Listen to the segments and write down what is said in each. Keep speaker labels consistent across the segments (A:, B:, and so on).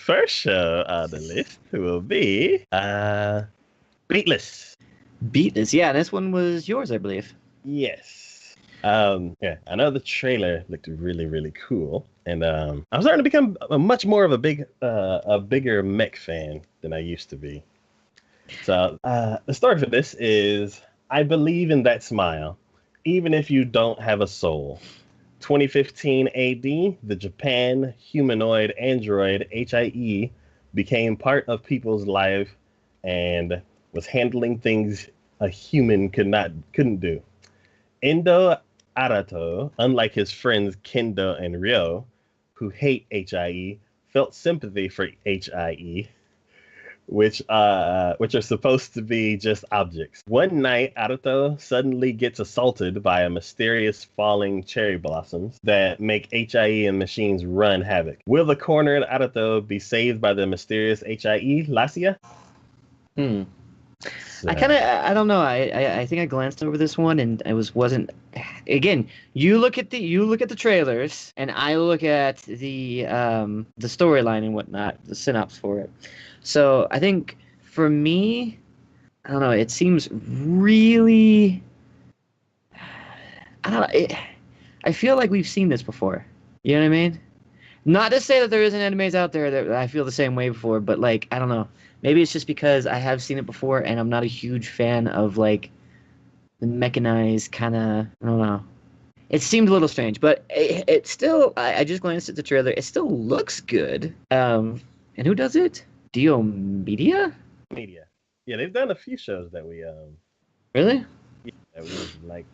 A: first show on the list will be Beatless.
B: Beatless. Yeah, this one was yours, I believe.
A: Yes. Yeah, I know the trailer looked really, really cool, and I'm starting to become much more of a bigger mech fan than I used to be. So the story for this is: I believe in that smile, even if you don't have a soul. 2015 AD, the Japan humanoid android HIE became part of people's life and was handling things a human couldn't do. Endo Arato, unlike his friends Kendo and Ryo, who hate HIE, felt sympathy for HIE, which are supposed to be just objects. One night, Arato suddenly gets assaulted by a mysterious falling cherry blossoms that make HIE and machines run havoc. Will the cornered Arato be saved by the mysterious HIE, Lacia?
B: I don't know. I think I glanced over this one and I wasn't. Again, you look at the trailers and I look at the storyline and whatnot, the synopsis for it. So I think for me, I don't know. It seems really. I don't know. I feel like we've seen this before. You know what I mean? Not to say that there isn't animes out there that I feel the same way before, but like I don't know. Maybe it's just because I have seen it before and I'm not a huge fan of like the mechanized kind of. I don't know. It seemed a little strange, but it still. I just glanced at the trailer. It still looks good. And who does it? Dio Media.
A: Media. Yeah, they've done a few shows that we
B: Really?
A: yeah, that we liked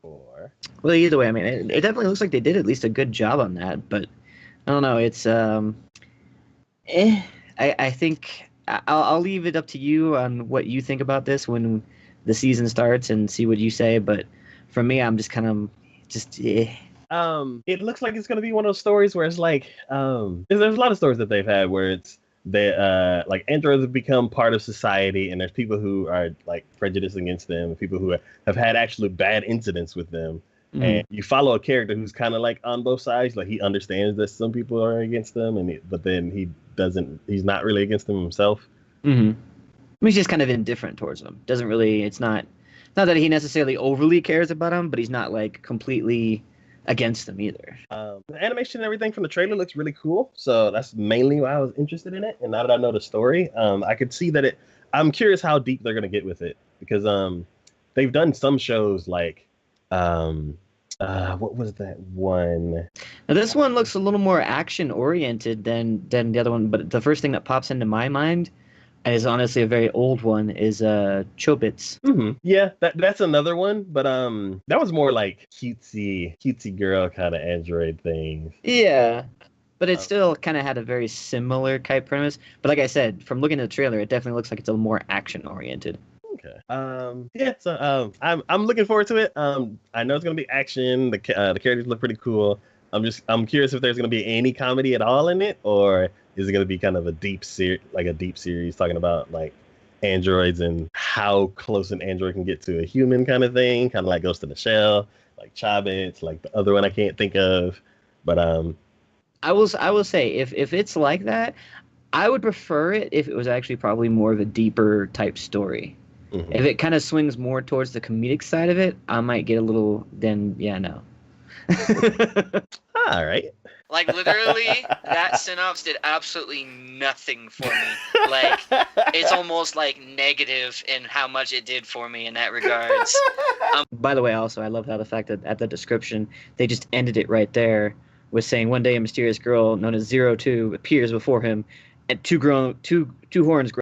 A: before.
B: Well, either way, I mean, it definitely looks like they did at least a good job on that. But I don't know. It's I think I'll leave it up to you on what you think about this when the season starts and see what you say. But for me, I'm just kind of
A: It looks like it's gonna be one of those stories where it's like there's a lot of stories that they've had where it's they like androids have become part of society and there's people who are like prejudiced against them and people who have had actually bad incidents with them. And you follow a character who's kind of like on both sides, like he understands that some people are against them but then he's not really against them himself.
B: He's just kind of indifferent towards them. Doesn't really. It's not that he necessarily overly cares about them, but he's not like completely against them either.
A: The animation and everything from the trailer looks really cool, so that's mainly why I was interested in it. And now that I know the story, I could see that I'm curious how deep they're gonna get with it because they've done some shows like what was that one?
B: Now this one looks a little more action oriented than the other one, but the first thing that pops into my mind is honestly a very old one is Chobits.
A: Yeah, that's another one, but that was more like cutesy girl kind of android things.
B: Yeah, but it still kind of had a very similar type premise. But like I said, from looking at the trailer, it definitely looks like it's a little more action oriented.
A: Okay. Yeah. So I'm looking forward to it. I know it's gonna be action. The characters look pretty cool. I'm curious if there's gonna be any comedy at all in it, or is it gonna be kind of a deep series talking about like androids and how close an android can get to a human kind of thing, kind of like Ghost in the Shell, like Chobits, like the other one I can't think of. But
B: I will say if it's like that, I would prefer it if it was actually probably more of a deeper type story. If it kind of swings more towards the comedic side of it, I might get a little. Then yeah, no.
A: All right.
C: Like literally, that synopsis did absolutely nothing for me. Like it's almost like negative in how much it did for me in that regards.
B: By the way, also I love how the fact that at the description they just ended it right there with saying one day a mysterious girl known as 02 appears before him, and two horns grow